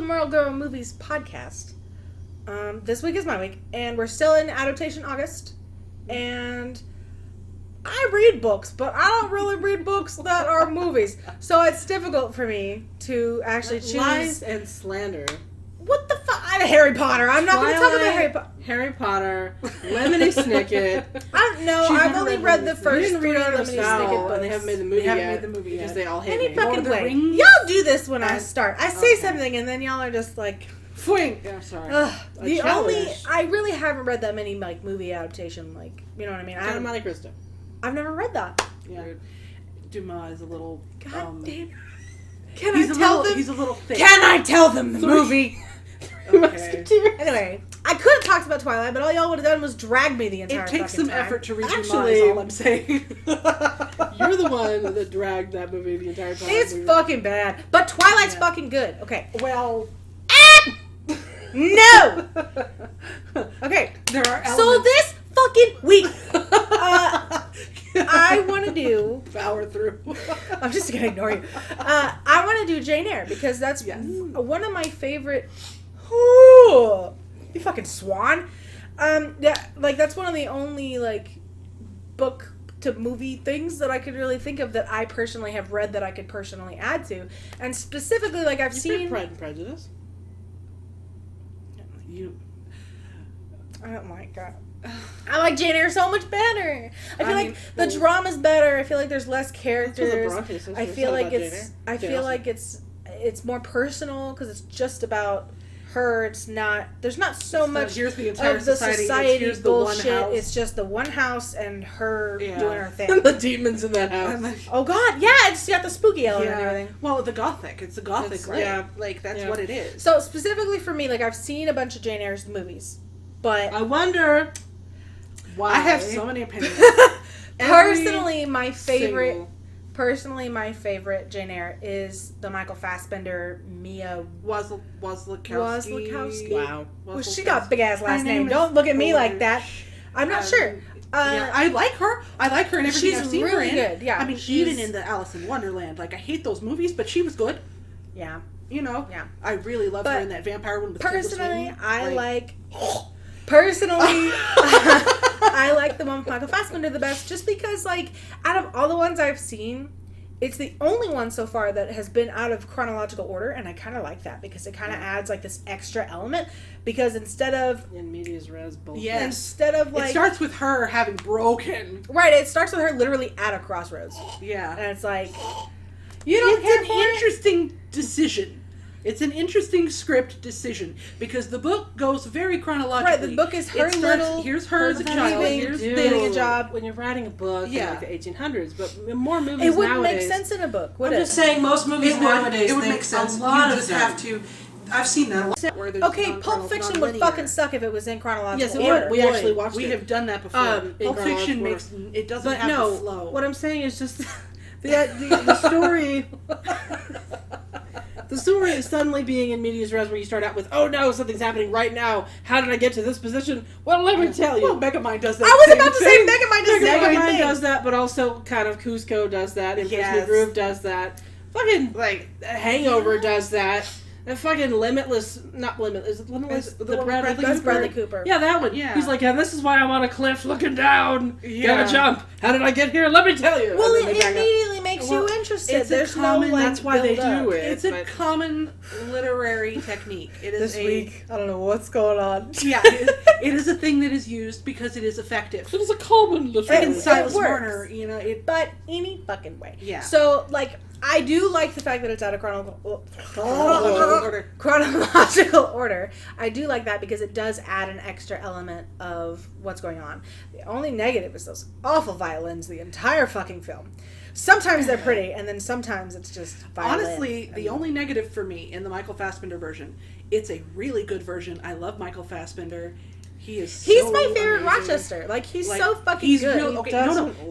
Tomorrow Girl Movies podcast. This week is my week, and we're still in adaptation August, and I read books, but I don't really read books that are movies, so it's difficult for me to actually choose. Lies and slander. What the fuck? Harry Potter. I'm not going to talk about Harry Potter. Harry Potter, Lemony Snicket. I don't know. I've only read the first 3 Lemony Snicket books. And they haven't made the movie yet. Because they all hate Any me. fucking way. Y'all do this when I start. I say something and then y'all are just like... Fwing! Yeah, I'm sorry. I really haven't read that many like movie adaptation, like, you know what I mean? Count of Monte Cristo. I've never read that. Yeah. Dumas is a little... God damn. Can I tell them? He's a little thick. Can I tell them the movie? Okay. Anyway, I could have talked about Twilight, but all y'all would have done was drag me the entire time. It takes some effort to read your mind, is all I'm saying. You're the one that dragged that movie the entire time. It's fucking bad. But Twilight's fucking good. Okay. Well... No! Okay. There are elements. So this fucking week, I want to do... Power through. I'm just going to ignore you. I want to do Jane Eyre, because that's one of my favorite... Ooh, you fucking swan. That's one of the only, like, book to movie things that I could really think of that I personally have read that I could personally add to. And specifically, like, I've seen... Pride and Prejudice? I don't like that. I like Jane Eyre so much better. I feel like the drama's better. I feel like there's less characters. I feel like it's more personal because it's just about her. It's not. There's not so much here's the entire of the society here's bullshit. The one house. It's just the one house and her doing her thing. And the demons in that house. Oh God, yeah, it's got the spooky element and everything. Well, the gothic. It's the gothic. That's what it is. So specifically for me, like I've seen a bunch of Jane Eyre's movies, but I wonder why. I have so many opinions. Personally, my favorite Jane Eyre is the Michael Fassbender Mia Wasikowski. Wow. Well, she got a big ass last name. Don't look at me like that. I'm not sure. I like her. I like her in everything I've seen really her in. Good. Yeah, I mean, even in the Alice in Wonderland. Like, I hate those movies, but she was good. Yeah. You know. Yeah. I really love her in that vampire one. Personally, I like the one with Michael Fassbender the best, just because, like, out of all the ones I've seen, it's the only one so far that has been out of chronological order, and I kind of like that because it kind of adds, like, this extra element, because instead of... In medias res, bullshit. Yes. Instead of, like... It starts with her having broken. Right, it starts with her literally at a crossroads. Yeah. And it's like... It's an interesting decision. It's an interesting script decision because the book goes very chronologically. Right, the book is her here's her as a child. Here's getting a job. When you're writing a book in like the 1800s, but more movies nowadays... It wouldn't make sense in a book, would I'm just saying most movies nowadays... It would make sense. A lot you just have to... I've seen that a lot. Okay, Pulp Fiction would fucking suck if it was in chronological order. We actually watched it. We have done that before. Pulp Fiction it doesn't have the flow. What I'm saying is just the story... The story is suddenly being in medias res where you start out with, oh no, something's happening right now. How did I get to this position? Well, let me tell you. Well, Megamind does that. I was about to say Megamind does that. Megamind does that, but also kind of Cusco does that. Imprison Groove does that. Fucking, like, Hangover does that. And fucking Limitless, not Limitless, is it Limitless? The Bradley Cooper. Yeah, that one. Yeah. He's like, and this is why I'm on a cliff looking down. Gotta jump. How did I get here? Let me tell you. Well, it immediately makes you interested. There's common, that's why they do it. It's a common literary technique. It is this week, I don't know what's going on. Yeah, it is a thing that is used because it is effective. It is a common literary. And Silas Marner, you know, but any fucking way. Yeah. So, like, I do like the fact that it's out of chronological order. I do like that because it does add an extra element of what's going on. The only negative is those awful violins the entire fucking film. Sometimes they're pretty, and then sometimes it's just violin. Honestly, the only negative for me in the Michael Fassbender version, it's a really good version. I love Michael Fassbender. He's my favorite amazing. Rochester. Like, he's so fucking good.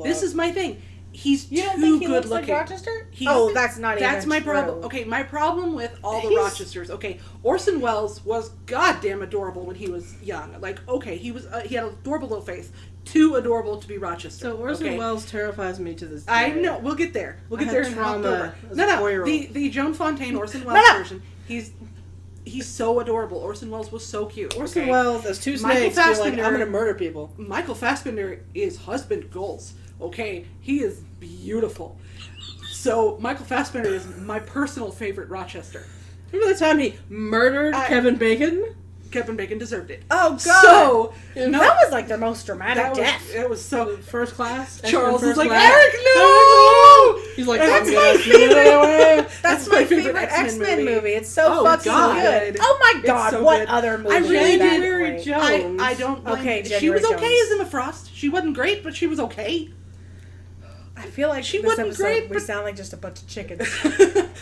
This is my thing. He's you don't too think he good looks looking. Like Rochester? That's not even That's my true. problem. Okay, my problem with all the Rochesters. Okay, Orson Welles was goddamn adorable when he was young. Like, okay, he had an adorable little face. Too adorable to be Rochester. So Orson Welles terrifies me to this day. I know. We'll get there. We'll get there in trauma. No. The Joan Fontaine Orson Welles version. He's so adorable. Orson Welles was so cute. Orson okay? Welles as two Michael snakes. You're like, Fassbender- I'm gonna murder people. Michael Fassbender is husband goals. Okay, he is beautiful. So Michael Fassbender is my personal favorite Rochester. Remember the time he murdered Kevin Bacon? Kevin Bacon deserved it. Oh God! So that was like the most dramatic death. It was so First class. Charles First is like, class. Eric, no! He's like, That's I'm my gonna favorite. give it away. That's my favorite X-Men movie. It's so fucking God. good. Oh my God! so What good. other movie? I really is that January great? Jones. I don't blame Okay, She was January okay Jones. as Emma Frost. She wasn't great, but she was okay. I feel like She this wasn't episode great, we but- sound like just a bunch of chickens.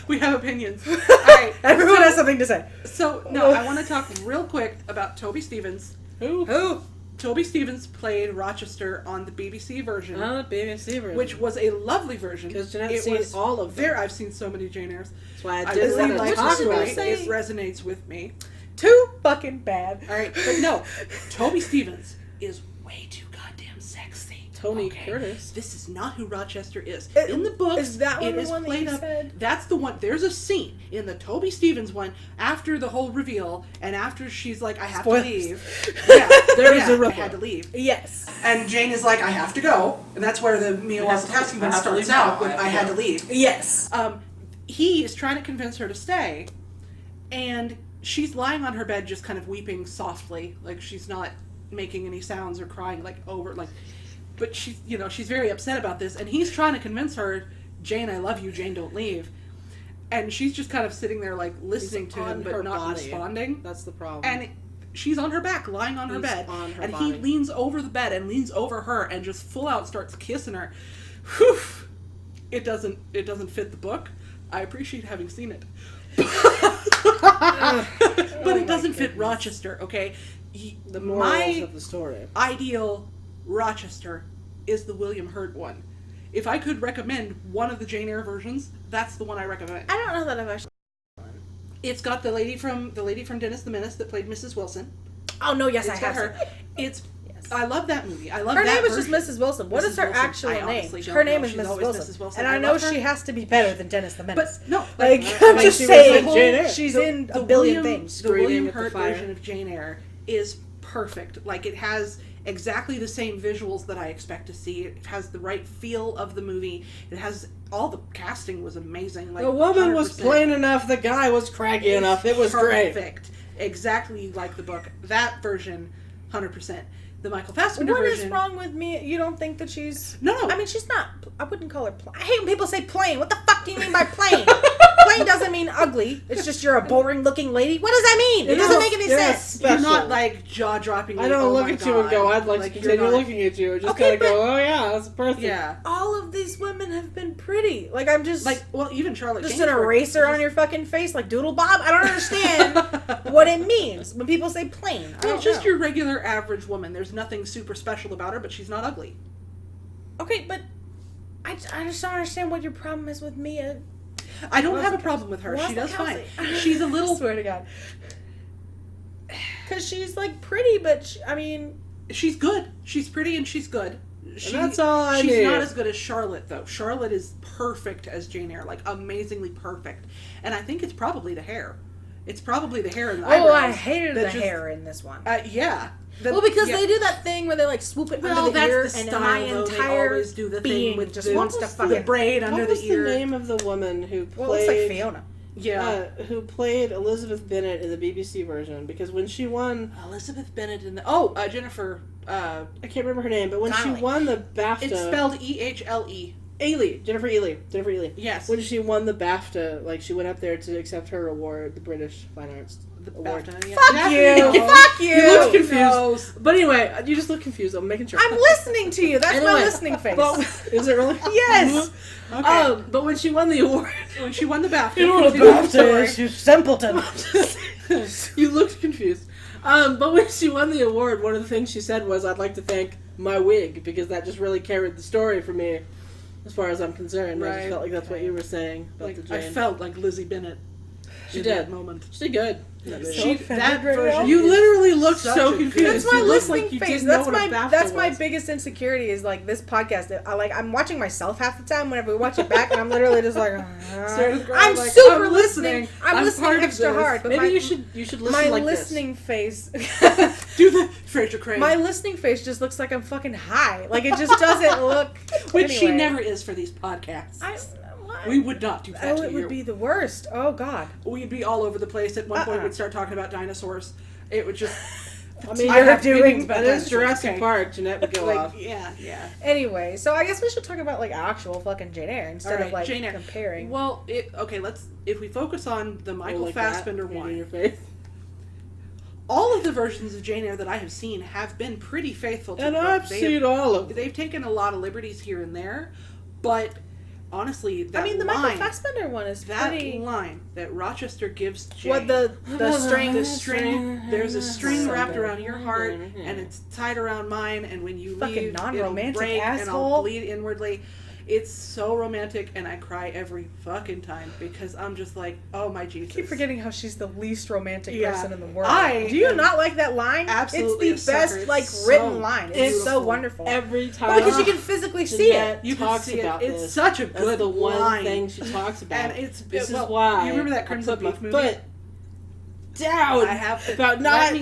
We have opinions. All right, Everyone has something to say. So no, I want to talk real quick about Toby Stephens. Who? Toby Stephens played Rochester on the BBC version, Oh, BBC version. which was a lovely version. Because Jeanette's seen all of them. I've seen so many Jane Eyres. That's why I I didn't really want like to the talk story. about say- it. It resonates with me. Too fucking bad. All right, but no, Toby Stephens is way too goddamn sexy. Tony Curtis. This is not who Rochester is. It- In the books, is that one it the is one that played you up. said? That's the one. There's a scene in the Toby Stephens one after the whole reveal, and after she's like, "I have Spoilers. to leave." Yeah, There is a I reveal. had to leave. Yes. And Jane is like, "I have to go," and that's where the Mia Wasikowska one starts out with, "I had to leave." Yes. He is trying to convince her to stay, and she's lying on her bed just kind of weeping softly, like she's not making any sounds or crying like over like, but she's very upset about this, and he's trying to convince her, "Jane, I love you, Jane, don't leave," and she's just kind of sitting there like listening to him but not responding. That's the problem. And she's on her back, lying on her He's bed, on her and body. he leans over the bed and leans over her and just full out starts kissing her. Whew. It doesn't fit the book. I appreciate having seen it. But it doesn't fit Rochester, okay? the morals of the story. Ideal Rochester is the William Hurt one. If I could recommend one of the Jane Eyre versions, that's the one I recommend. I don't know that I've actually. It's got the lady from Dennis the Menace that played Mrs. Wilson. Oh no! Yes, It's I got have her. Yes. I love that movie. I love Her that name is version. just Mrs. Wilson. What is Mrs. her Wilson. actual I name? honestly don't Her know. name is She's Mrs. always Wilson. Mrs. Wilson. And I I know love her. she has to be better than Dennis the Menace. But no, Like, like, I'm like just she was saying, in Jane Eyre. she's in a billion things. The Screaming William at the Hurt fire. version of Jane Eyre is perfect. Like, it has exactly the same visuals that I expect to see. It has the right feel of the movie. It has all the casting was amazing. Like The woman was 100%. plain enough. The guy was craggy enough. It was great. Perfect. Exactly like the book. That version, 100%. The Michael Fassbender What is version. wrong with me? You don't think that she's... No. I mean, she's not... I wouldn't call her plain. I hate when people say plain. What the fuck do you mean by plain? Plain doesn't mean ugly. It's just you're a boring-looking lady. What does that mean? It doesn't make any sense. You're Special. not like jaw-dropping. I don't oh look my at you and go, I'd like to you're continue not- looking at you. Just Okay, kind of go, oh yeah, that's perfect. Yeah. All of these women have been pretty. Like, I'm just... Like, well, even Charlotte. just an Gainsbourg eraser just- on your fucking face like Doodle Bob? I don't understand what it means when people say plain. I Well, don't just know. your regular average woman. There's nothing super special about her, but she's not ugly. Okay, but I just don't understand what your problem is with Mia. I don't have a problem with her. She does fine. She's a little. I swear to God. Because she's like pretty, but I mean, She's good. She's pretty and she's good. that's all I She's need. not as good as Charlotte, though. Charlotte is perfect as Jane Eyre, like amazingly perfect. And I think it's probably the hair. It's probably the hair and the eyebrows. oh, I hated that the just- hair in this one. Yeah. Well, because yeah. they do that thing where they like swoop it Well, under the that's ear, the and style, my though. They entire always do the being thing with just the- wants to the fucking braid under What was the the ear. name of the woman who played? Well, it looks like Fiona. Yeah. Who played Elizabeth Bennet in the BBC version? Because when she won, Elizabeth Bennet in the Jennifer. I can't remember her name, but when Connelly. she won the BAFTA, It's spelled Ehle. Jennifer Ely. Yes. When she won the BAFTA, like she went up there to accept her award, the British Fine Arts The Award. BAFTA, yeah. Fuck Daphne you! knows. Fuck you! You looked confused. knows. But anyway, you just look confused. I'm making sure. I'm listening to you. That's my Anyway, listening face. But, is it really? Yes. Okay. But when she won the award, When she won the BAFTA. you know what a continue the BAFTA story. is, you simpleton. You looked confused. But when she won the award, one of the things she said was, "I'd like to thank my wig because that just really carried the story for me, as far as I'm concerned." I just Right. felt like that's what you were saying about the Like, I Jane. felt like Lizzie Bennet. in that moment. She did good. That version. You literally look so confused. That's my You look listening like you face. didn't know what a BAFTA That's my was. biggest insecurity is like this podcast. I'm watching myself half the time whenever we watch it back, and I'm literally just like, I'm like, super I'm listening. I'm listening part of extra this. hard. But Maybe my, you should listen my like listening face. Do the Fraser Crane. My listening face just looks like I'm fucking high. Like it just doesn't look. Which she anyway. never is for these podcasts. What? We would not do that Oh, to it you. would be the worst. Oh God. We'd be all over the place. At one point, we'd start talking about dinosaurs. It would just. I mean, You're you're doing doing about that is dinosaurs. Jurassic Okay. Park. Jeanette would go Like, off. yeah. Anyway, so I guess we should talk about like actual fucking Jane Eyre instead All right, of like Jane Eyre. comparing. Well, if we focus on the Michael Like Fassbender that, in one, your face. all of the versions of Jane Eyre that I have seen have been pretty faithful to And the book. I've seen all of them. They've taken a lot of liberties here and there, but honestly, that the line, Michael Fassbender one is that pretty. line that Rochester gives Jane, What the string? there's a string wrapped Something. around your heart, and it's tied around mine, and when you Fucking leave, non-romantic it'll break, and asshole. I'll bleed inwardly. It's so romantic, and I cry every fucking time because I'm just like, oh my Jesus. I keep forgetting how she's the least romantic Yeah. person in the world. I Do you am not like that line? absolutely It's the a best sucker. like It's written so line. It's so beautiful. wonderful. Every time. Well, because you can physically see Jeanette it. You can talks see it. about It's this. such a That's good the one line. thing she talks about. And it's This well, is why you remember that I Crimson put my Peak movie? foot down. I have about not.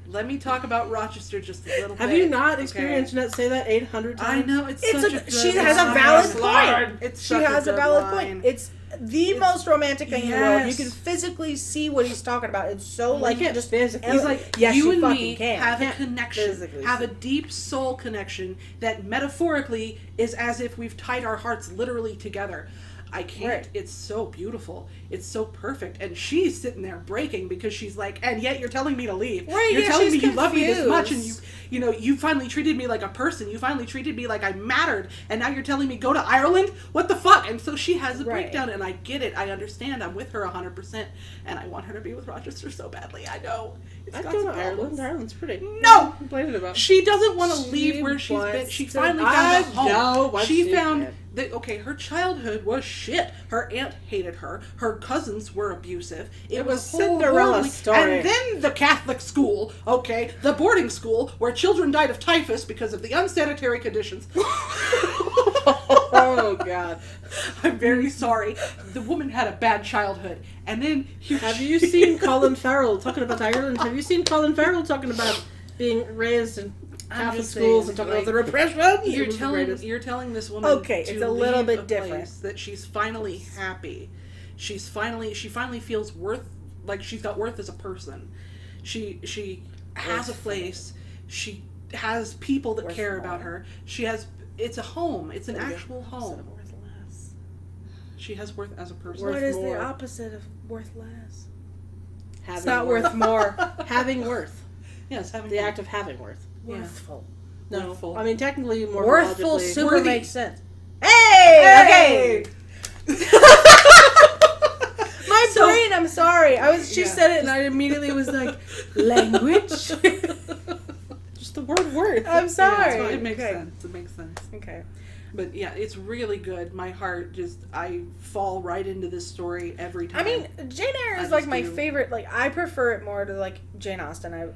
let me talk about Rochester just a little bit. Have you not okay? experienced Jeanette say that 800 I times? know it's It's such a, a good she has a line. valid Lord. point. It's She such a has a good valid line. point. It's the It's- most romantic thing in the world. You Yes. can physically see what he's talking about. It's so like can't just physically. He's like, yes, you you and fucking me can. have a Can't connection, physically have see. a deep soul connection that metaphorically is as if we've tied our hearts literally together. I can't. Right. It's so beautiful. It's so perfect. And she's sitting there breaking because she's like, and yet you're telling me to leave. Right, You're yeah, telling me she's you love me this much, and confused. you finally treated me like a person. You finally treated me like I mattered, and now you're telling me go to Ireland? What the fuck? And so she has a Right. breakdown, and I get it. I understand. I'm with her 100%, and I want her to be with Rochester so badly. I know. It's I'd got go some to Ireland. problems. Ireland's pretty. No! Complaining about. She doesn't want to She leave where she's been. wants She to- finally I found a home. know what She she found did. that, okay, her childhood was shit. Her aunt hated her. Her cousins were abusive. It was was Cinderella horribly- story. And then the Catholic school, okay, the boarding school where children died of typhus because of the unsanitary conditions. Oh God! I'm very sorry. The woman had a bad childhood. And then Have you seen Colin Farrell talking about Ireland? Have you seen Colin Farrell talking about being raised in Catholic just schools saying, and talking like, about the repression? You're It was the telling greatest. this woman Okay, to it's a little leave bit a different. place that she's finally happy. She finally feels worth, like she's got worth as a person. She has a place. She has people that care about her. It's a home. It's an actual home. She has worth as a person. What is more. the opposite of worth less? Having It's not worth more. having worth. Yes, having The act of having worth. Yeah. Worthful. No, Worthful. I mean technically more Worthful logically- super Worthy. makes sense. Hey! Okay! My brain, I'm sorry. She Yeah. said it and I immediately was like, language? Just the word worth. I'm sorry. Yeah, it makes Okay. sense. It makes sense. Okay. But yeah, it's really good. My heart I fall right into this story every time. I mean, Jane Eyre I is like just my do. favorite. Like, I prefer it more to like Jane Austen. well,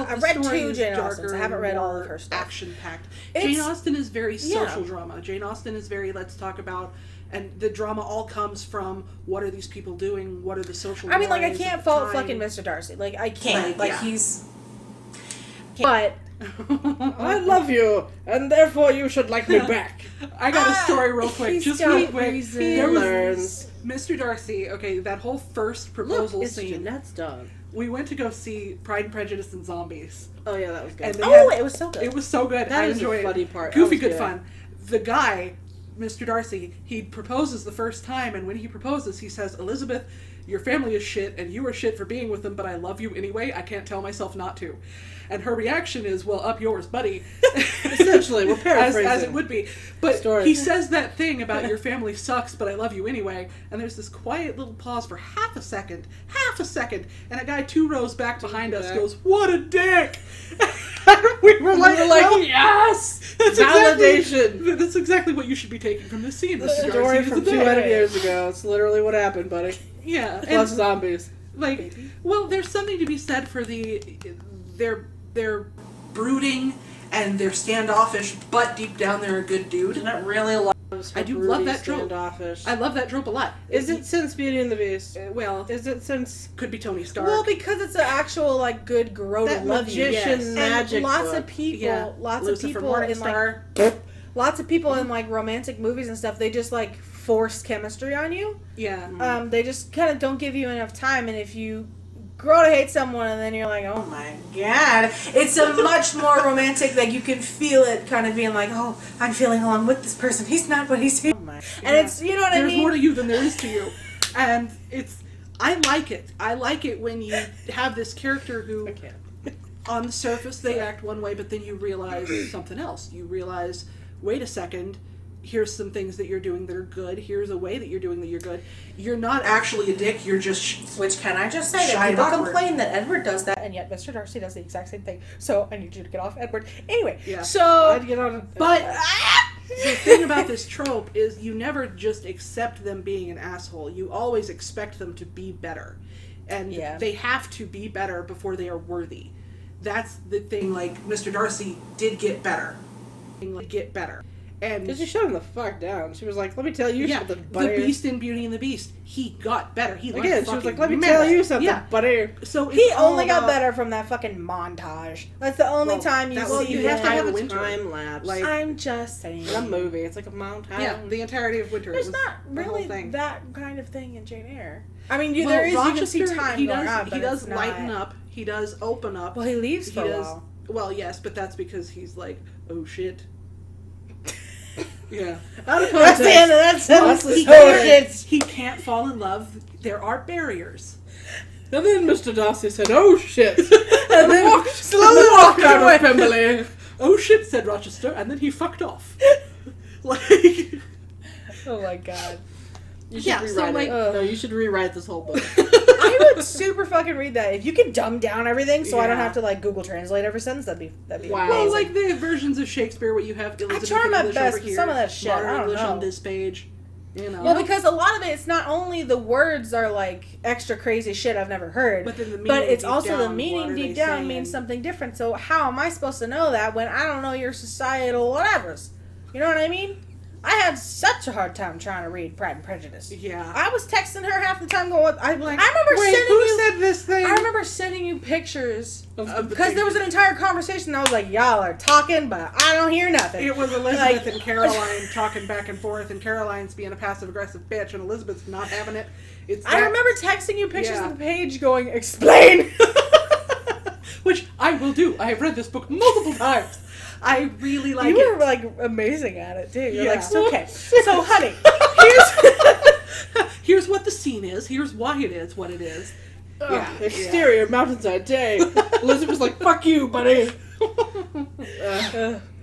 I've the read story 2 is Jane darker Austens. I haven't read and all of more her stuff. Action-packed. It's- Jane Austen is very Yeah. social drama. Jane Austen is very let's talk about, and the drama all comes from what are these people doing? What are the social? I mean, like, I mores of can't the fault time? fucking Mr. Darcy. Like, I can't. Right, like, yeah. he's. But I love you, and therefore you should like me back. I got a story real quick, he's just got real quick. reasons. There was Learns. Mr. Darcy. Okay, that whole first Look, proposal it's scene. Jeanette's dog. We went to go see Pride and Prejudice and Zombies. Oh yeah, that was good. And they oh, had- it was so good. It was so good. That I is the enjoyed funny it. part. That Goofy was good good. fun. The guy, Mr. Darcy, he proposes the first time, and when he proposes, he says, "Elizabeth, your family is shit, and you are shit for being with them, but I love you anyway. I can't tell myself not to." And her reaction is, "Well, up yours, buddy." Essentially, we're paraphrasing. as it would be. But Story. he says that thing about your family sucks, but I love you anyway. And there's this quiet little pause for half a second, and a guy 2 rows back behind us goes, "What a dick!" we were like, "No, yes! that's Validation! That's exactly what you should be taking from this scene. The Mr. story Darcy is from a dick. 200 years ago. It's literally what happened, buddy. Yeah. Plus zombies. Like, well, there's something to be said for they're brooding and they're standoffish, but deep down they're a good dude. Jeanette really loves her I do love broody, that trope. standoffish. I love that trope a lot. Is it since Beauty and the Beast? Well, Is it since could be Tony Stark. Well, because it's an actual like good grow to that love you. magician yes. magic And lots book? of people, Yeah. lots Lucifer of people in Morningstar. lots of people in like romantic movies and stuff. They just like force chemistry on you. Yeah. They just kind of don't give you enough time, and if you grow to hate someone and then you're like, oh my god, it's a much more romantic, like you can feel it kind of being like, oh, I'm feeling along with this person, he's not what he's doing. And it's, you know what I mean? There's more to you than there is to you. And I like it. I like it when you have this character who, on the surface, they act one way, but then you realize something else. You realize, wait a second, here's some things that you're doing that are good. Here's a way that you're doing that you're good. You're not actually a dick. You're just Which, can I just say that people complain that Edward does that, and yet Mr. Darcy does the exact same thing. So I need you to get off Edward. Anyway, so I'd get on. But the thing about this trope is you never just accept them being an asshole. You always expect them to be better. And they have to be better before they are worthy. That's the thing, like, Mr. Darcy did get better. And Because she shut him the fuck down. She was like, let me tell you something, the Beast in Beauty and the Beast, he got better. He Again, she was like, let me tell you something, buddy. So he only got better from that fucking montage. That's the only time you see you him. have to have a Winter. time lapse. Like, I'm just saying. It's a movie. It's like a montage. Yeah, the entirety of Winter. There's was not the whole really thing. that kind of thing in Jane Eyre. I mean, Well, there is, Rochester, you can see time he going does, on, but he does it's lighten not. up. He does open up. Well, he leaves for a while. Well, yes, but that's because he's like, oh shit. Yeah. That's the end of that sentence. He can't fall in love. There are barriers. And then Mr. Darcy said, oh shit. And then slowly walked out away. of Pemberley. Oh shit, said Rochester, and then he fucked off. Like, oh my god. You should rewrite it. No, you should rewrite this whole book. I would super fucking read that. If you could dumb down everything so I don't have to like Google Translate every sentence, that'd be wow. amazing. Well, like the versions of Shakespeare where you have Elizabeth try my English best, over but here, some of that shit, modern I don't English know. on this page. You know. Well, because a lot of it, it's not only the words are like extra crazy shit I've never heard, but, then the but it's deep also down, the what meaning are deep they down saying? means something different. So how am I supposed to know that when I don't know your societal whatevers? You know what I mean? I had such a hard time trying to read Pride and Prejudice. Yeah. I was texting her half the time going, I remember Wait, sending who you... said this thing? I remember sending you pictures Of because there was an entire conversation. I was like, y'all are talking, but I don't hear nothing. It was Elizabeth and Caroline talking back and forth, and Caroline's being a passive-aggressive bitch, and Elizabeth's not having it. I remember texting you pictures of the page going, explain! Which I will do. I have read this book multiple times. I really like it. You were, like, amazing at it, too. You're like, okay, so honey, here's what the scene is. Here's why it is what it is. Exterior, mountainside day. Elizabeth's like, fuck you, buddy.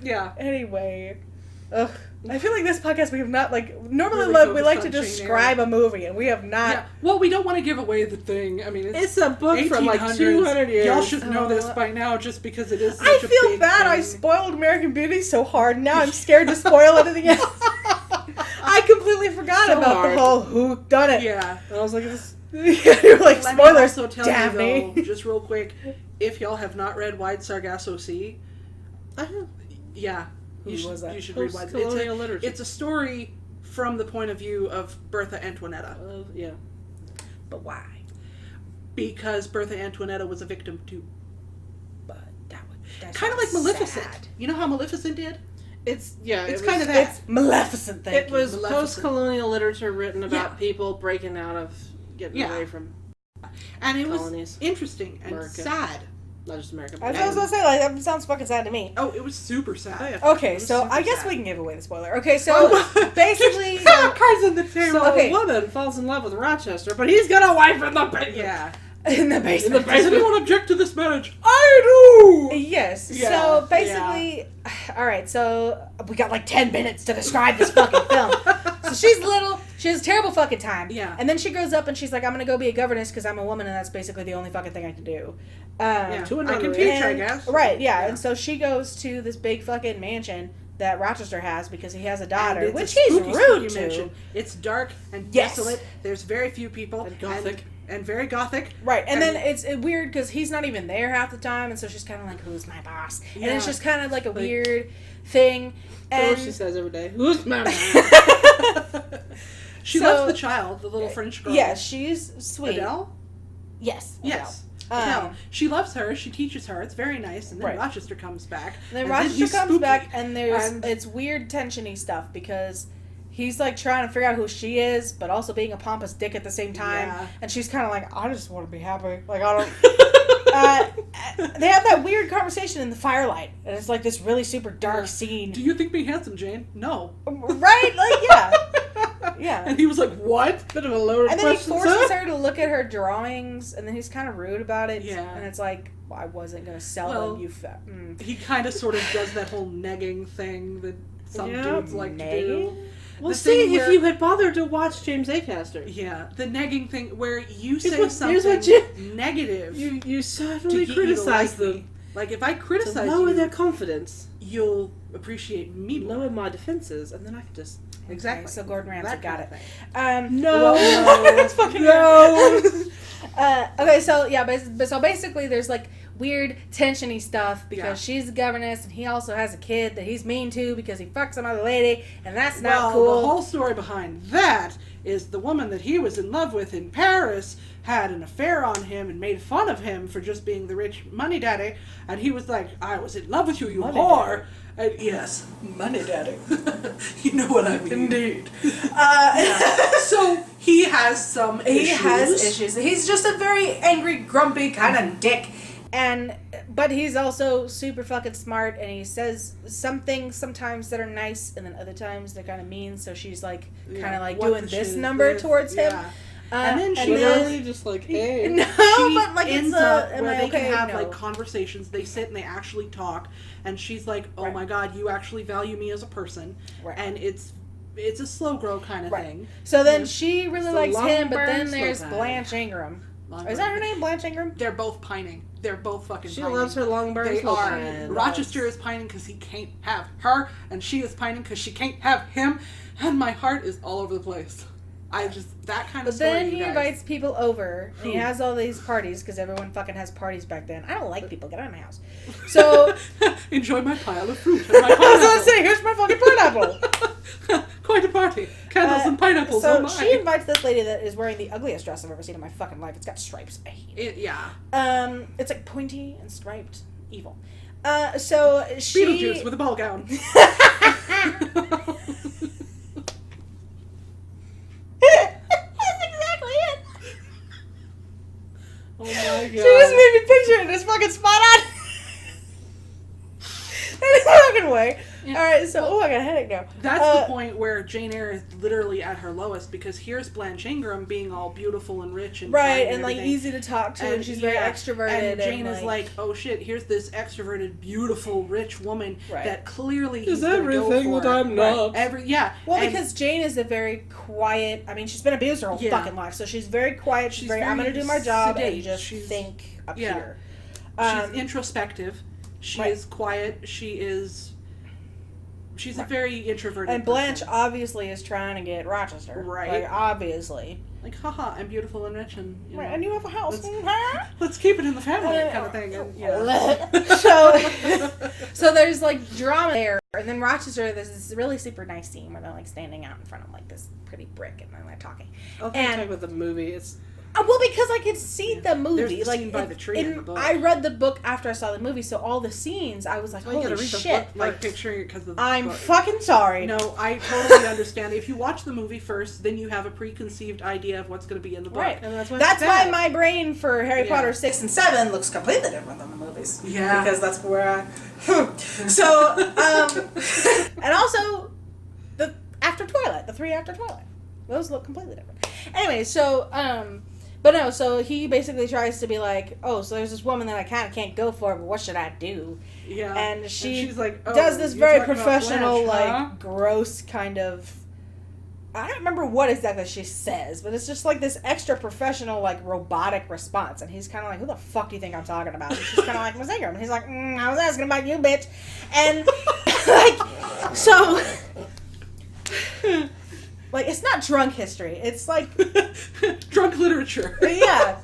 Yeah. Anyway. I feel like this podcast we have not, like, normally Really we like to focused on describe a movie, and we have not. Yeah. Well, we don't want to give away the thing. I mean, It's a book from like 1800s. 200 years. Y'all should know this by now just because it is such I a feel big bad I thing. spoiled American Beauty so hard, now I'm scared to spoil anything else. I completely forgot So about hard. the whole who done it. Yeah. And I was like, this. You're like, Let me spoilers, also tell Daphne. you, though, just real quick, if y'all have not read Wide Sargasso Sea, yeah, you should read Wide. Post-colonial literature. It's a story from the point of view of Bertha Antoinetta. Yeah. But why? Because Bertha Antoinetta was a victim too. But that's Kind of like Maleficent. sad. You know how Maleficent did? It's kind of that. It's Maleficent, thank It you. was Maleficent. post-colonial literature written about people breaking out of, getting away from And it colonies. was interesting and America. sad. Not just America. I was going to say, like, that sounds fucking sad to me. Oh, it was super sad. Oh, yeah. Okay, It was so super I guess sad. we can give away the spoiler. Okay, so basically... Cards on the table. So Okay. a woman falls in love with Rochester, but he's got a wife in the basement. Yeah. in the basement. Does anyone object to this marriage? I do! Yes. Yeah, So basically, all right. So we got like 10 minutes to describe this fucking film. So she's little. She has a terrible fucking time. Yeah. And then she grows up and she's like, I'm gonna go be a governess because I'm a woman and that's basically the only fucking thing I can do. Yeah. To I can another teach, and- I guess. Right. Yeah. Yeah. And so she goes to this big fucking mansion that Rochester has because he has a daughter, And which it's a he's spooky, rude spooky to. mansion. It's dark and Yes. desolate. There's very few people. And gothic. And very gothic. Right, and then it's weird because he's not even there half the time, and so she's kind of like, "Who's my boss?" And it's just kind of like a weird thing. And she says every day, "Who's my boss?" She loves the child, the little French girl. Yeah, she's sweet. Adele? Yes. Yes. Adele. She loves her. She teaches her. It's very nice. And then Rochester comes back. And then Rochester comes back, and it's weird tensiony stuff because he's like trying to figure out who she is, but also being a pompous dick at the same time. Yeah. And she's kind of like, I just want to be happy. Like, I don't. They have that weird conversation in the firelight, and it's like this really super dark scene. Do you think me handsome, Jane? No. Right? Like, yeah. Yeah. And he was like, what? Bit of a loaded And then he question, forces sir. her to look at her drawings, and then he's kind of rude about it. Yeah. And it's like, well, I wasn't going to sell them, you fat. He kind of sort of does that whole negging thing that some dudes like to do. Well, The see, thing if where- you had bothered to watch James Acaster. Yeah, the negging thing where you Here's say what something negative You certainly to get you to like criticize me. them. Like, if I To criticize lower you, their confidence. you'll appreciate me more. Lower my defenses, and then I can just... Exactly. Okay, so Gordon Ramsay That got kind it. of thing. No. It's fucking No. okay, so yeah, but so basically, there's like weird tensiony stuff because she's the governess and he also has a kid that he's mean to because he fucks some other lady, and that's not cool. The whole story behind that is the woman that he was in love with in Paris had an affair on him and made fun of him for just being the rich money daddy, and he was like, I was in love with you, you Money whore. And yes, money daddy. You know what I mean. Indeed. So he has some issues. He has issues. He's just a very angry, grumpy kind of dick. But he's also super fucking smart, and he says some things sometimes that are nice, and then other times they're kind of mean. So she's like, kind of like what doing the this shit is number this? towards him. Yeah. And then she Literally just like, hey. No, she but like ends it's up am where I they okay? can have No. like conversations. They sit and they actually talk, and she's like, "Oh Right. my god, you actually value me as a person," Right. and it's a slow grow kind of Right. thing. So then she really the likes long him, but burn, then slow there's burn. Blanche Ingram. Long Is burn. that her name, Blanche Ingram? They're both pining. They're both fucking. She pining. loves her long burns. They slow are. burns. Rochester is pining because he can't have her, and she is pining because she can't have him, and my heart is all over the place. That kind of But story. then you he guys. invites people over. And he Who? has all these parties because everyone fucking has parties back then. I don't like people. Get out of my house. So Enjoy my pile of fruit. And my I was pineapple. gonna say, here's my fucking pineapple. Quite a party. Candles and pineapples. So oh my. she invites this lady that is wearing the ugliest dress I've ever seen in my fucking life. It's got stripes. I hate it. Yeah. It's like pointy and striped. Evil. So she. Beetlejuice with a ball gown. That's exactly it. Oh my god. She just made me picture it. It's fucking spot on. In a fucking way. Yeah. Alright, so, I got a headache now. That's the point where Jane Eyre is literally at her lowest, because here's Blanche Ingram being all beautiful and rich and Right, kind and like everything. easy to talk to, and she's very extroverted. And Jane is like, oh shit, here's this extroverted, beautiful, rich woman Right. that clearly Is he's gonna go everything for. that I'm not. Well, and because Jane is a very quiet. I mean, she's been abused her whole fucking life, so she's very quiet. She's very, I'm going to do my job sedate. and just She's- think up yeah. here. she's introspective. She right. is quiet. She's a very introverted And Blanche person. obviously is trying to get Rochester. Right. Like, obviously. Like, haha, I'm beautiful and rich, and you know, Right, and you have a house. let's keep it in the family kind of thing. And, yeah. So there's like drama there, and then Rochester, there's this really super nice scene where they're like standing out in front of like this pretty brick, and then they're talking. Okay, And- talk about the movie. It's Well, because I could see the movie. There's the like scene by the tree in the book. I read the book after I saw the movie, so all the scenes I was like, Well, you holy gotta read the shit! book, like picturing it because of the I'm book. fucking sorry. No, I totally understand. If you watch the movie first, then you have a preconceived idea of what's going to be in the book. Right. and that's why That's it's why bad. my brain for Harry Yeah. Potter 6 and 7 looks completely different than the movies. Yeah. Because that's where So, and also, the after Twilight, the 3 after Twilight. Those look completely different. Anyway, so, but no, so he basically tries to be like, oh, so there's this woman that I kind of can't go for, but what should I do? Yeah. And she's like, oh, does this you're very talking about professional, Blanche, like, huh? gross kind of I don't remember what exactly she says, but it's just like this extra professional, like robotic response. And he's kind of like, "Who the fuck do you think I'm talking about?" And she's kind of like, "Miss Ingram." And he's like, "I was asking about you, bitch." And like, so, like, it's not drunk history. It's like drunk literature. Yeah.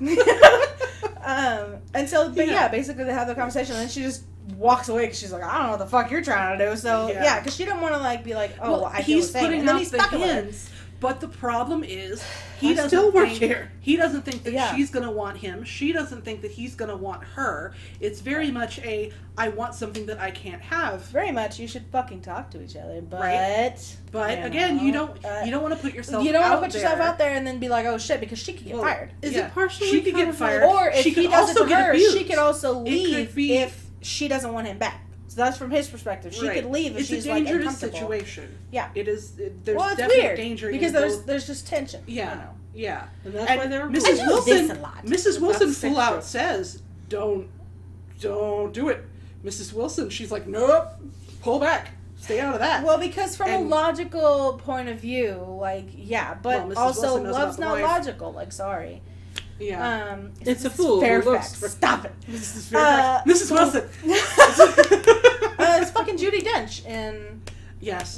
And so, but yeah, basically they have the conversation, and then she just walks away because she's like, I don't know what the fuck you're trying to do. So yeah, because she didn't want to like be like, oh, well, I feel the same. Putting and then out he's the stuck with hints. But the problem is, he doesn't think that she's gonna want him. She doesn't think that he's gonna want her. It's very much I want something that I can't have. Very much, you should fucking talk to each other, but But again, you don't want to put yourself. You don't want to put yourself out there and then be like, oh shit, because she could get fired. Is it partially? She could get fired, or if she he could does also it to get her, abused. she could also leave be, if she doesn't want him back. So that's from his perspective. She could leave if she's like uncomfortable. It's a dangerous situation. Yeah, it is. There's it's definite weird danger because in there's just tension. Yeah, you know. yeah. And that's why they're Mrs. Wilson. Mrs. Wilson That's full out says, "Don't do it." Mrs. Wilson, she's like, "Nope, pull back, stay out of that." Well, because from a logical point of view, like but also love's not logical. Like, sorry. Yeah. It's a fool. Fairfax. Stop it. Mrs. Fairfax. Mrs. Wilson. It's fucking Judi Dench in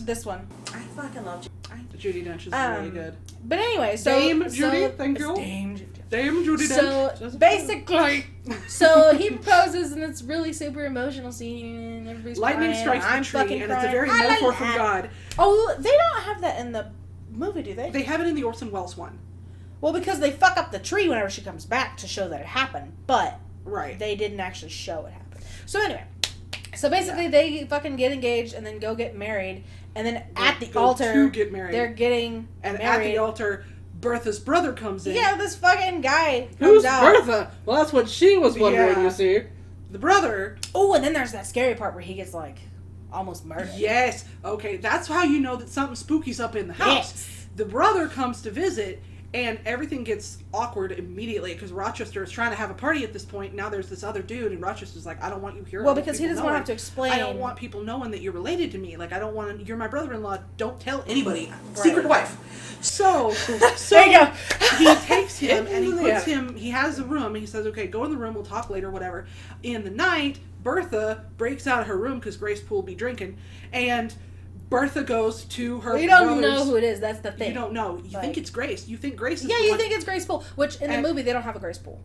this one. I fucking love Judi Dench is really good. But anyway, so Dame Judi, thank you. Dame Judi Dench. So basically, so he proposes, and it's really super emotional scene. And everybody's lightning crying, strikes the tree, and it's a crying. very metaphor from God. Oh, they don't have that in the movie, do they? They have it in the Orson Welles one. Well, because they fuck up the tree whenever she comes back to show that it happened, but they didn't actually show it happen. So anyway, so basically they fucking get engaged and then go get married, and then at the altar they're getting married. At the altar, Bertha's brother comes in. Yeah, this fucking guy comes Who's out. Bertha? Well, that's what she was wondering, you see. The brother. Oh, and then there's that scary part where he gets like almost murdered. Yes. Okay, that's how you know that something spooky's up in the house. Yes. The brother comes to visit, and everything gets awkward immediately because Rochester is trying to have a party at this point. Now there's this other dude, and Rochester's like, I don't want you here. Well, because he doesn't want to have to explain. I don't want people knowing that you're related to me. Like, I don't want to. You're my brother-in-law. Don't tell anybody. Secret wife. So there you go. He takes him and he puts him. He has a room, and he says, "Okay, go in the room. We'll talk later. Whatever." In the night, Bertha breaks out of her room because Grace Poole be drinking, and Bertha goes to her. You don't know who it is. That's the thing. You don't know. You think it's Grace. You think Grace is. Yeah, you think it's Grace Poole. Which in the movie they don't have a Grace Poole.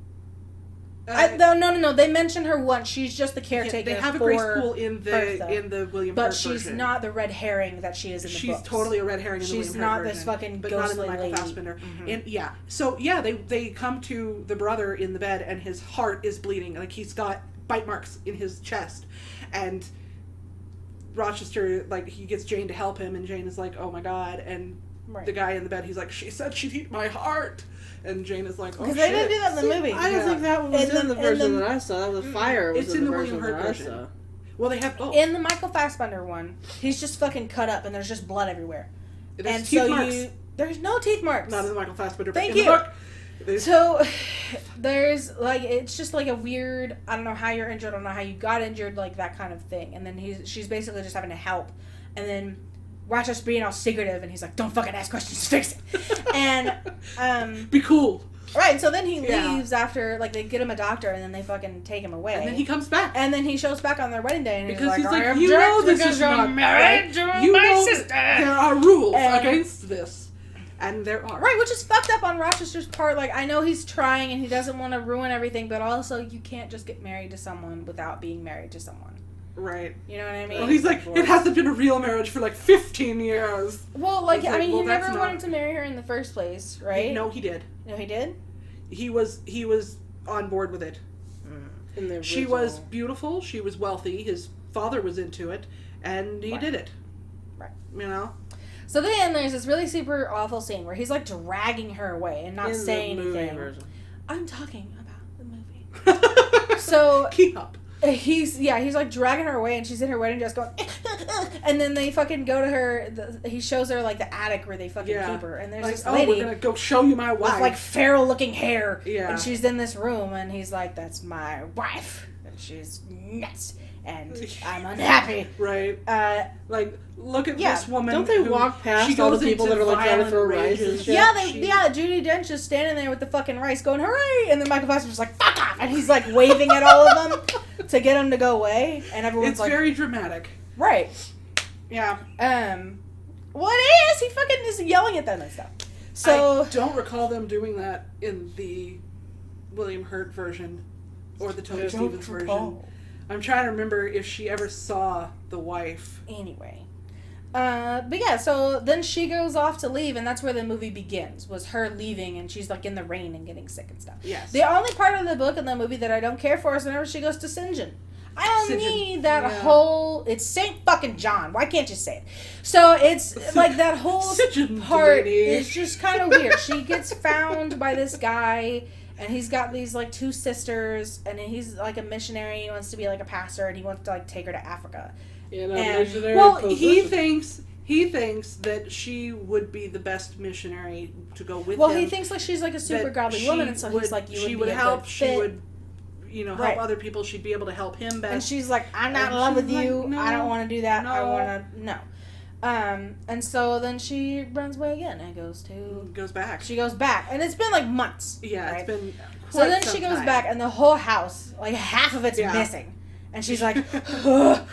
No. They mention her once. She's just the caretaker. They have a for Grace Poole in the William Hurt version. But she's not the red herring that she is in the books. She's totally a red herring in the William Hurt version. She's not this fucking but ghostly not in the Michael lady. Fassbender. And so they come to the brother in the bed, and his heart is bleeding. Like, he's got bite marks in his chest, and Rochester, like, he gets Jane to help him, and Jane is like, oh my god, and the guy in the bed, he's like, she said she'd eat my heart. And Jane is like, oh shit. Because they didn't do that in the movie. I don't think that was in the version that I saw. That was the fire. It's in the William Hurt version. Well, they have both. In the Michael Fassbender one, he's just fucking cut up and there's just blood everywhere. There's teeth marks. There's no teeth marks. Not in the Michael Fassbender. Thank you. So there's like, it's just like a weird, I don't know how you're injured, I don't know how you got injured, like that kind of thing. And then she's basically just having to help. And then Rochester being all secretive, and he's like, don't fucking ask questions, fix it. And be cool. Right, and so then he leaves after, like, they get him a doctor, and then they fucking take him away. And then he comes back. And then he shows back on their wedding day, and because he's like, you know this is not married to my sister. There are rules against this. And there are. Right, which is fucked up on Rochester's part. Like, I know he's trying, and he doesn't want to ruin everything, but also you can't just get married to someone without being married to someone. Right. You know what I mean? Well, he's like, it hasn't been a real marriage for like 15 years. Well, like, I mean, he never wanted to marry her in the first place, right? No, he did. No, he did? He was on board with it. She was beautiful. She was wealthy. His father was into it, and he did it. Right. You know? So then there's this really super awful scene where he's like dragging her away and not saying anything. I'm talking about the movie. So keep up. he's like dragging her away, and she's in her wedding dress going, and then they fucking go to her. He shows her like the attic where they fucking keep her, and there's like, this lady. We're gonna go show you my wife with like feral looking hair, yeah, and she's in this room, and he's like, "That's my wife," and she's nuts, and I'm unhappy. Right. Like, look at this woman. Don't they walk past all the people that are like trying to throw rice and shit? Yeah, Judi Dench is standing there with the fucking rice going, hooray! And then Michael Fassbender's just like, fuck off! And he's like waving at all of them to get them to go away. And everyone's it's like... very dramatic. Right. Yeah. Well, it is! He fucking is yelling at them and stuff. So... I don't recall them doing that in the William Hurt version or the Tony Stevens version. I'm trying to remember if she ever saw the wife. Anyway. But yeah, so then she goes off to leave, and that's where the movie begins, was her leaving, and she's like in the rain and getting sick and stuff. Yes. The only part of the book and the movie that I don't care for is whenever she goes to St. John. I don't need that whole... It's St. fucking John. Why can't you say it? So it's like that whole part is just kind of weird. She gets found by this guy, and he's got these like two sisters, and he's like a missionary. He wants to be like a pastor, and he wants to like take her to Africa. He thinks that she would be the best missionary to go with him. Well, he thinks like she's like a super godly woman, and so he's like, she would help. She would, help other people. She'd be able to help him best. And she's like, I'm not in love with you. Like, no, I don't want to do that. No. I want to no. And so then she runs away again and goes back. She goes back, and it's been like months. Yeah, right? It's been. So then she goes back, and the whole house, like half of it's missing. And she's like,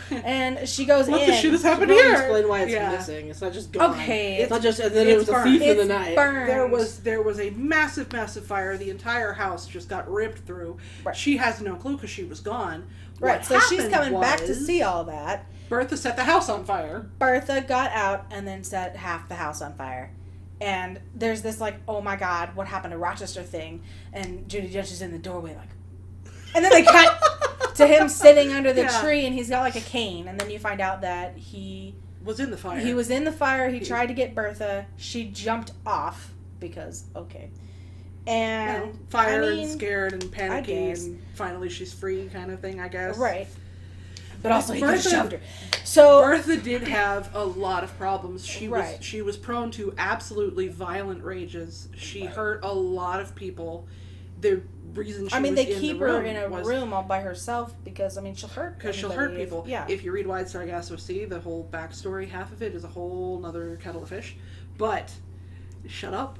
and she goes what in. What the shit has happened here? Explain why it's missing. It's not just gone. Okay. It's not just, and then it was a thief in the night. Burned. There was a massive fire. The entire house just got ripped through. Right. She has no clue because she was gone. Right. So she's coming back to see all that. Bertha set the house on fire. Bertha got out and then set half the house on fire. And there's this like, oh my God, what happened to Rochester thing? And Judi Dench is in the doorway like, and then they cut to him sitting under the tree, and he's got like a cane, and then you find out that he was in the fire. He was in the fire. He tried to get Bertha. She jumped off because and and scared and panicky, and finally she's free, kind of thing, I guess. Right. But also he could have shoved her. So Bertha did have a lot of problems. She was prone to absolutely violent rages. She hurt a lot of people. The reason she they keep her in a room all by herself because she'll hurt. Because she'll hurt people. If you read Wide Sargasso Sea, the whole backstory, half of it is a whole nother kettle of fish. But shut up.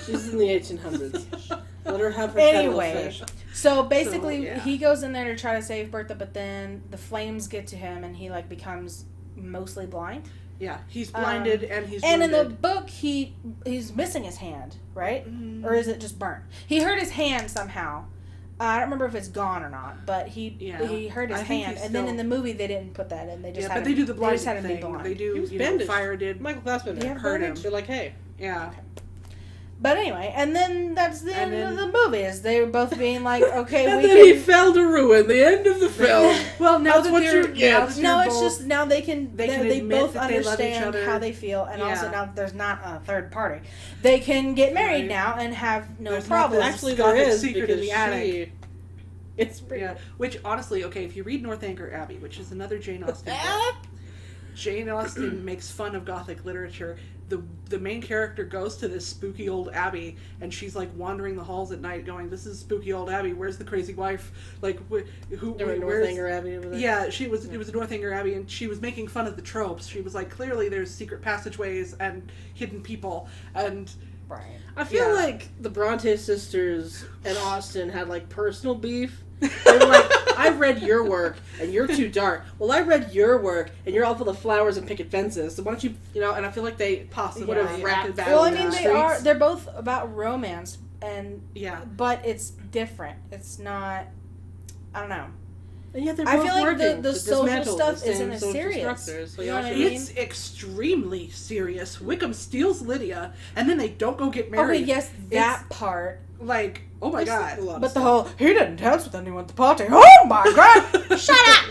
She's in the 1800s. Let her have her kettle of fish. So basically, he goes in there to try to save Bertha, but then the flames get to him, and he like becomes mostly blind. Yeah, he's blinded and he's wounded. And in the book, he's missing his hand, right? Mm-hmm. Or is it just burnt? He hurt his hand somehow. I don't remember if it's gone or not, but he hurt his hand. And then in the movie, they didn't put that in. They just but they do the blind thing. They do, fire did. Michael Fassbender hurt him. They're like, hey. Yeah. Okay. But anyway, and then that's the end of the movie. Is they were both being like, okay, and then he fell to ruin. The end of the film. Well, now that's what you get. No, it's just now they both understand how they feel, and also now there's not a third party. They can get married now and have no problems. Actually, there is secret in the attic. It's pretty. Yeah, which honestly, okay, if you read Northanger Abbey, which is another Jane Austen book, Jane Austen makes fun of Gothic literature. The main character goes to this spooky old abbey, and she's like wandering the halls at night, going, "This is spooky old abbey. Where's the crazy wife? Like, Northanger Abbey over there." Yeah, it was a Northanger Abbey, and she was making fun of the tropes. She was like, clearly there's secret passageways and hidden people, and right. I feel like the Bronte sisters and Austen had like personal beef. They were like, I read your work and you're too dark. Well, I read your work and you're all full of flowers and picket fences. So why don't you, and I feel like they possibly would have rapped that. Well, they're both about romance, and but it's different. It's not, I don't know. And yet they're both I feel like the social stuff isn't as serious. So it's extremely serious. Wickham steals Lydia, and then they don't go get married. Okay, yes, that part. Like, oh my God. But the whole, he didn't dance with anyone at the party. Oh my God! Shut up!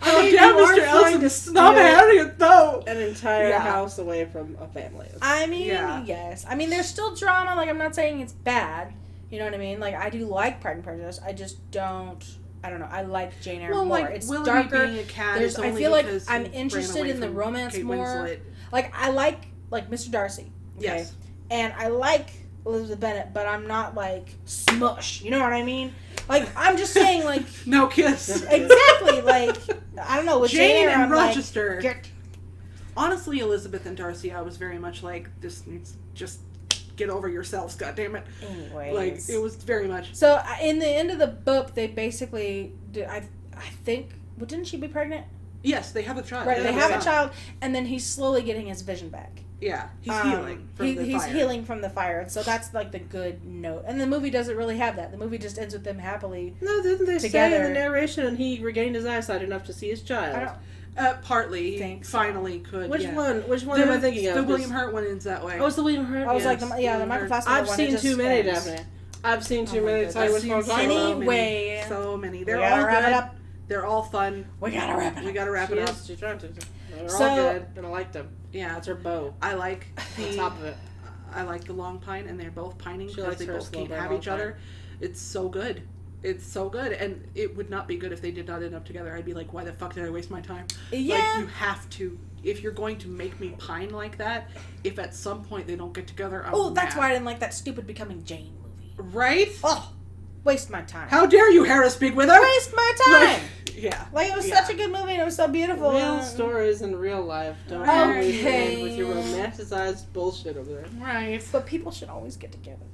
How dare Mr. Elson snub Harriet, though? An entire house away from a family. Yes. There's still drama. Like, I'm not saying it's bad. You know what I mean? Like, I do like Pride and Prejudice. I just don't I don't know. I like Jane Eyre Well, more. like It's Willoughby darker. being a cat There's, is I only feel like because I'm he ran interested away in the from romance Kate more. Winslet. Like I like Mr. Darcy. Okay? Yes. And I like Elizabeth Bennet, but I'm not like smush. You know what I mean? Like I'm just saying, like No kiss. exactly. Like I don't know. With Jane Eyre, and I'm Rochester. Like, get Honestly, Elizabeth and Darcy, I was very much like, this needs just get over yourselves, goddammit. anyways. Like, it was very much. So in the end of the book, they basically, I think, well, didn't she be pregnant? Yes, they have a child. Right, they have a son. child, and then he's slowly getting his vision back. Yeah, he's healing from the he's fire. healing from the fire, and so that's like the good note. And the movie doesn't really have that. The movie just ends with them happily. No, didn't they say Together. in the narration and he regained his eyesight enough to see his child? I don't Partly, he think so. finally could. Which yeah. one? Which one am I thinking of? The 'Cause- William Hurt one ends that way. Oh, it's the William Hurt. I was yes. like, the Michael Fassbender I've one. seen it just too many, ends. Daphne. I've seen too Oh my many to tell you which goodness. one I'm talking about. Anyway, So many. we They're gotta all wrap good. it up. They're all fun. We gotta wrap it up. We gotta wrap it up. Yes, she's trying to. They're So- all good, and I like them. Yeah, That's her bow. I like On the top of it. I like the long pine, and they're both pining She because likes they her both slow can't burn have long each other. It's so good. It's so good, and it would not be good if they did not end up together. I'd be like, why the fuck did I waste my time? Yeah. Like, you have to. If you're going to make me pine like that, if at some point they don't get together, I'm Oh, that's mad. why I didn't like that stupid Becoming Jane movie. Right? Oh, waste my time. How dare you, Harris Bigwither? Waste my time. Yeah. Like it was Yeah. such a good movie and it was so beautiful. Real and- stories in real life. Don't Okay. always end with your romanticized bullshit over there. Right. But people should always get together.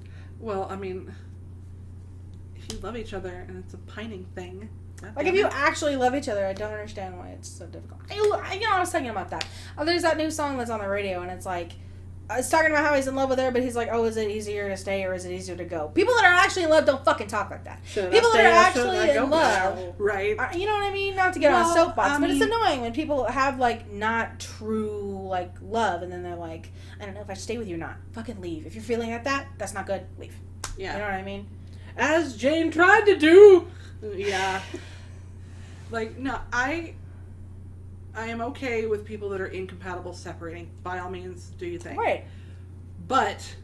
Well, I mean, if you love each other and it's a pining thing. Like if you actually love each other, I don't understand why it's so difficult. I was thinking about that. Oh, there's that new song that's on the radio, and it's like, it's talking about how he's in love with her, but he's like, oh, is it easier to stay or is it easier to go? People that are actually in love don't fucking talk like that. Should People I that are stay or should actually I go in love, now? Right. you know what I mean? Not to get on a Well, soapbox, I but it's mean- annoying when people have like not true like love, and then they're like, I don't know if I should stay with you or not. Fucking leave. If you're feeling like that, that's not good. Leave. Yeah. You know what I mean? As Jane tried to do. Yeah. Like, no, I am okay with people that are incompatible separating. By all means, do your thing. Right. But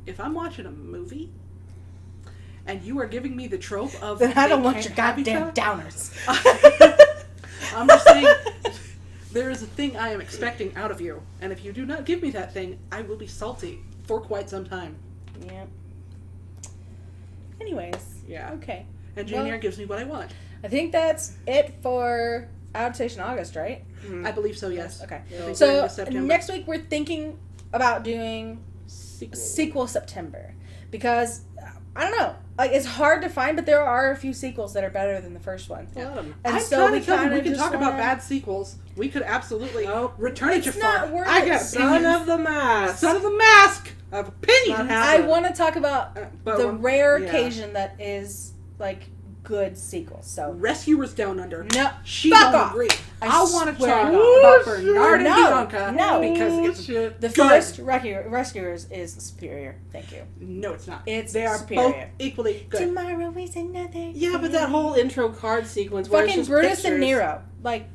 if I'm watching a movie and you are giving me the trope of Then I don't they want your can't have each goddamn other- downers. I'm just saying, there is a thing I am expecting out of you, and if you do not give me that thing, I will be salty for quite some time. Yeah. Anyways. Yeah. Okay. And Jane Well- Eyre gives me what I want. I think that's it for Adaptation August, right? I believe so, yes. Okay. I think we're So into September. next week we're thinking about doing sequel September because I don't know, like it's hard to find, but there are a few sequels that are better than the first one. A lot of them. And I'm so trying we to tell you, kind we of can just talk about wanna- bad sequels. We could absolutely Nope. return it to It's not fun. worth I it. got Son opinions. of the Mask. Son of the Mask. I have opinions. Not I happening. want to talk about But the when- rare yeah. occasion that is like good sequels. So Rescuers Down Under. no, She fuck don't off. agree. I I want to swear talk to about God. Bernard and No, Bianca no. because it's Shit. the good. first Rescuers is superior. Thank you. no, it's not. It's they are superior. both equally good. Tomorrow is another. Yeah, but that whole intro card sequence where it's fucking just Brutus pictures. and Nero, like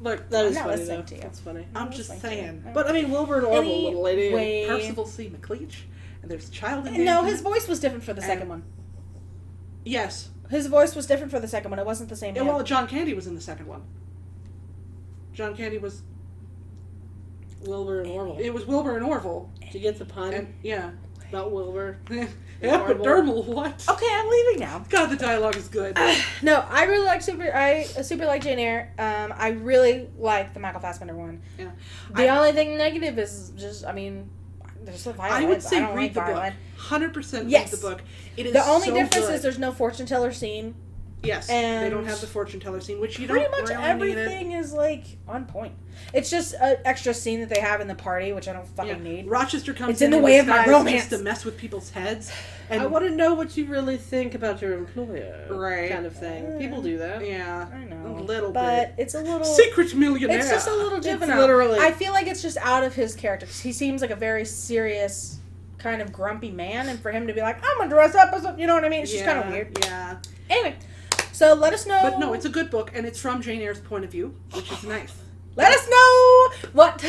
Look, that is I'm not funny listening though. to you. That's funny. I'm just saying. But I mean, Wilbur and Orville, little lady. Anyway. Percival C. McLeach, and there's Child in No, Danger. his voice was different for the And- second one. Yes. His voice was different for the second one. It wasn't the same. Yeah, man. well, John Candy was in the second one. John Candy was. Wilbur and Orville. It was Wilbur and Orville. Did you get the pun And yeah. about Wilbur? Epidermal, what? Okay, I'm leaving now. God, the dialogue is good. No, I really like I super like Jane Eyre. I really like the Michael Fassbender one. Yeah. The only thing negative is just, I mean, there's some violence. I would say don't read like the book. violence. 100% Yes. read the book. It is The only so difference good. is there's no fortune teller scene. Yes, and they don't have the fortune teller scene, which you Pretty don't much really need everything is like on point. It's just an extra scene that they have in the party, which I don't it. fucking need. Rochester comes It's in the and way of my disguises romance. just to mess with people's heads. And I want to know what you really think about your employer. Right. Kind of thing. People do that. yeah, I know, a little but bit. it's a little. Secret millionaire. It's just a little juvenile. literally- I feel like it's just out of his character 'cause he seems like a very serious, kind of grumpy man, and for him to be like, "I'm gonna dress up as a," you know what I mean? It's just kind of weird. Yeah, Anyway, so let us know. but no, it's a good book, and it's from Jane Eyre's point of view, which is nice. Let us know what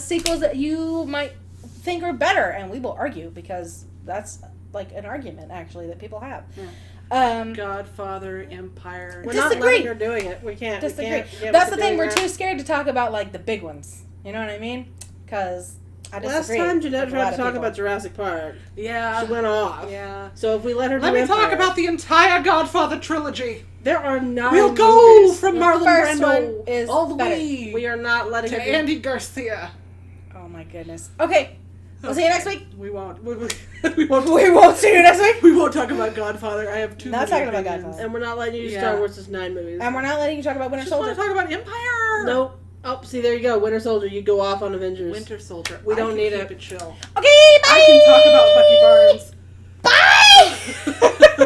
sequels that you might think are better, and we will argue because that's like an argument actually that people have. Yeah. Godfather, Empire. We're Disagree. not letting her doing it. We can't. Disagree. We can't. Yeah, That's the we're thing. doing We're that. too scared to talk about like the big ones. You know what I mean? Because I disagree. Last time Jeanette with a lot tried to of talk people. about Jurassic Park, Yeah. she went off. Yeah. So if we let her Let do me Empire, talk about the entire Godfather trilogy. there are 9 We'll go movies. from The Marlon first Brando one is all the better. way We are not letting to her do Andy Garcia. Oh my goodness. Okay. We'll see you next week. We won't. We won't. We won't see you next week. We won't talk about Godfather. I have too Not many talking about opinions. Godfather. And we're not letting you use Yeah. Star Wars' 9 movies. And we're not letting you talk about Winter Just want Soldier. to talk about Empire. Nope. Oh, see, there you go. Winter Soldier, you go off on Avengers. Winter Soldier. We don't I need can it. keep it chill. Okay, bye. I can talk about Bucky Barnes. Bye.